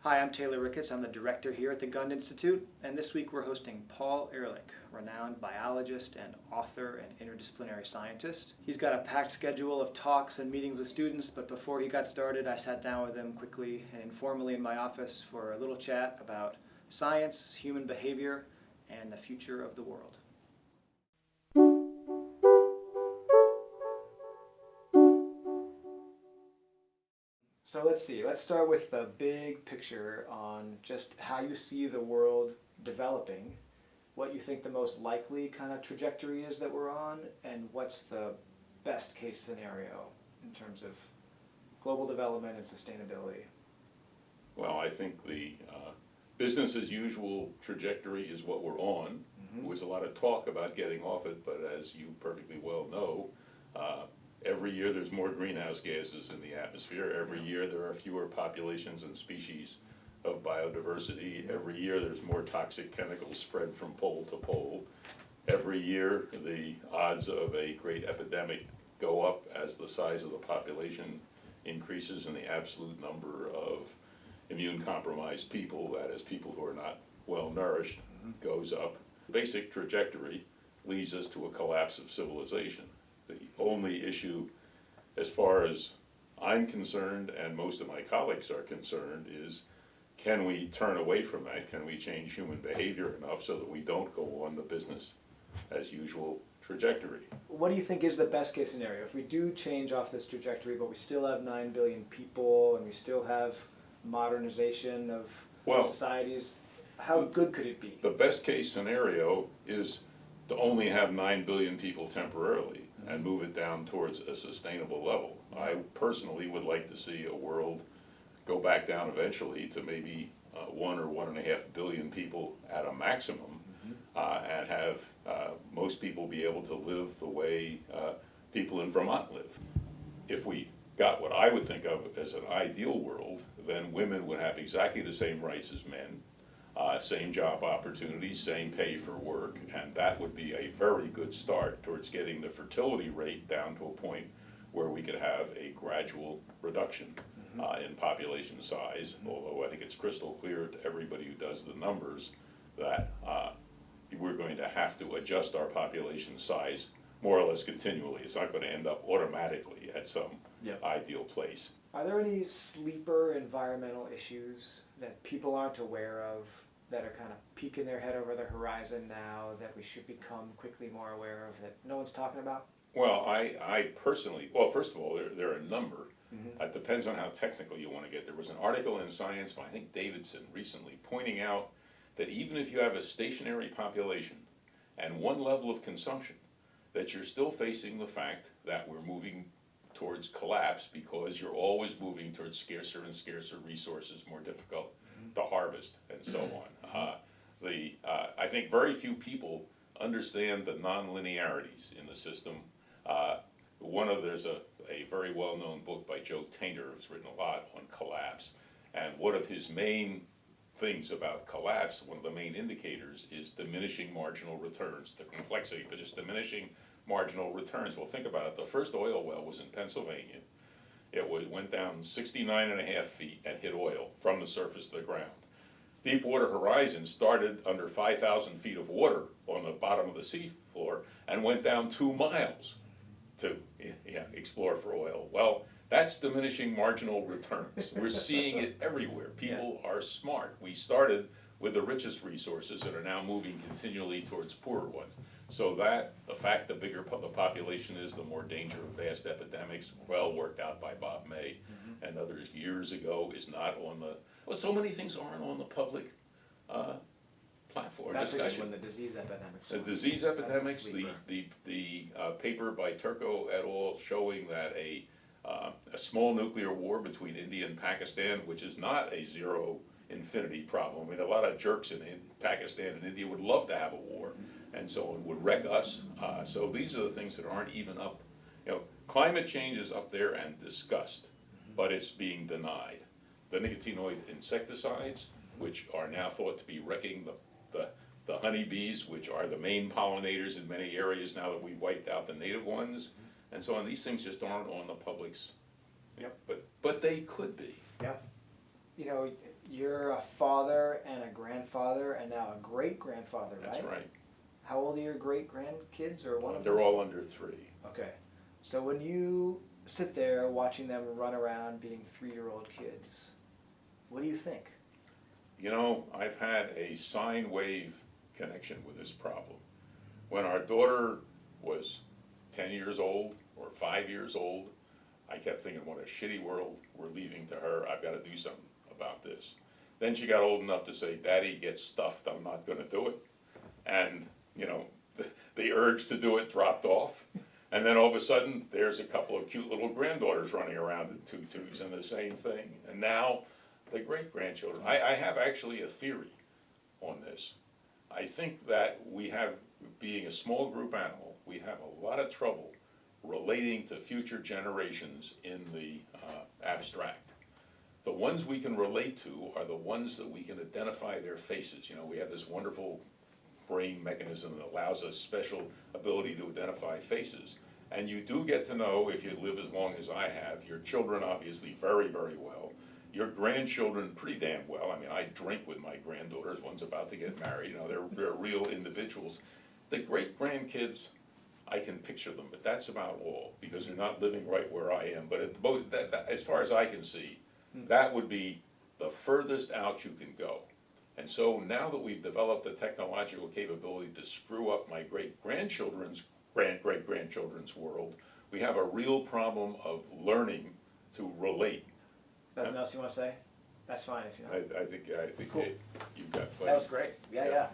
Hi, I'm Taylor Ricketts. I'm the director here at the Gund Institute, and this week we're hosting Paul Ehrlich, renowned biologist and author and interdisciplinary scientist. He's got a packed schedule of talks and meetings with students, but before he got started, I sat down with him quickly and informally in my office for a little chat about science, human behavior, and the future of the world. So let's see, let's start with the big picture on just how you see the world developing, what you think the most likely kind of trajectory is that we're on, and what's the best case scenario in terms of global development and sustainability. Well, I think the business as usual trajectory is what we're on. There was a lot of talk about getting off it, but as you perfectly well know, every year there's more greenhouse gases in the atmosphere. Every year there are fewer populations and species of biodiversity. Every year there's more toxic chemicals spread from pole to pole. Every year the odds of a great epidemic go up as the size of the population increases and the absolute number of immune compromised people, that is people who are not well nourished, goes up. The basic trajectory leads us to a collapse of civilization. The only issue, as far as I'm concerned and most of my colleagues are concerned, is can we turn away from that? Can we change human behavior enough so that we don't go on the business as usual trajectory? What do you think is the best case scenario? If we do change off this trajectory, but we still have 9 billion people and we still have modernization of societies, how good could it be? The best case scenario is to only have 9 billion people temporarily and move it down towards a sustainable level. I personally would like to see a world go back down eventually to maybe 1 or 1.5 billion people at a maximum, and have most people be able to live the way people in Vermont live. If we got what I would think of as an ideal world, then women would have exactly the same rights as men, same job opportunities, same pay for work, and that would be a very good start towards getting the fertility rate down to a point where we could have a gradual reduction in population size, although I think it's crystal clear to everybody who does the numbers that we're going to have to adjust our population size more or less continually. It's not going to end up automatically at some ideal place. Are there any sleeper environmental issues that people aren't aware of that are kind of peeking their head over the horizon now that we should become quickly more aware of that no one's talking about? Well, I personally, well, first of all, there are a number. It depends on how technical you want to get. There was an article in Science by, I think, Davidson recently pointing out that even if you have a stationary population and one level of consumption, that you're still facing the fact that we're moving towards collapse because you're always moving towards scarcer and scarcer resources, more difficult to harvest, and so on. I think very few people understand the non-linearities in the system. There's a very well-known book by Joe Tainter who's written a lot on collapse, and one of his main things about collapse, one of the main indicators, is diminishing marginal returns, the complexity, but just diminishing marginal returns. Well, think about it. The first oil well was in Pennsylvania. It went down 69.5 feet and hit oil from the surface of the ground. Deepwater Horizon started under 5,000 feet of water on the bottom of the sea floor and went down 2 miles to explore for oil. Well, that's diminishing marginal returns. We're seeing it everywhere. People are smart. We started with the richest resources and are now moving continually towards poorer ones. So the fact the bigger the population is, the more danger of vast epidemics, well worked out by Bob May and others years ago, is not on the, well, so many things aren't on the public platform discussion. When the disease epidemics. The disease epidemics, the paper by Turco et al. Showing that a small nuclear war between India and Pakistan, which is not a zero infinity problem. I mean, a lot of jerks in Pakistan and India would love to have a war, and so it would wreck us. So these are the things that aren't even up. Climate change is up there and discussed, but it's being denied. The nicotinoid insecticides, which are now thought to be wrecking the honeybees, which are the main pollinators in many areas now that we've wiped out the native ones, and so on. These things just aren't on the public's. But they could be. Yeah. you know, you're a father and a grandfather and now a great-grandfather, right? That's right. How old are your great-grandkids, or one of them? They're all under 3. Okay. So when you sit there watching them run around being 3-year-old kids, what do you think? You know, I've had a sine wave connection with this problem. When our daughter was 10 years old or 5 years old, I kept thinking, what a shitty world we're leaving to her. I've got to do something about this. Then she got old enough to say, Daddy, get stuffed, I'm not going to do it. And, you know, the urge to do it dropped off. And then all of a sudden, there's a couple of cute little granddaughters running around in tutus and the same thing. And now, the great-grandchildren. I have actually a theory on this. I think that we have, being a small group animal, we have a lot of trouble relating to future generations in the abstract. The ones we can relate to are the ones that we can identify their faces. You know, we have this wonderful brain mechanism that allows us special ability to identify faces. And you do get to know, if you live as long as I have, your children obviously very, very well. Your grandchildren pretty damn well. I mean, I drink with my granddaughters. One's about to get married. You know, they're real individuals. The great-grandkids, I can picture them, but that's about all, because they're not living right where I am. But as far as I can see, that would be the furthest out you can go. And so now that we've developed the technological capability to screw up my great-grandchildren's great-grandchildren's world, we have a real problem of learning to relate. Nothing else you want to say? That's fine if you know. I think Cool. you've got plenty. That was great. Yeah, Yeah. yeah.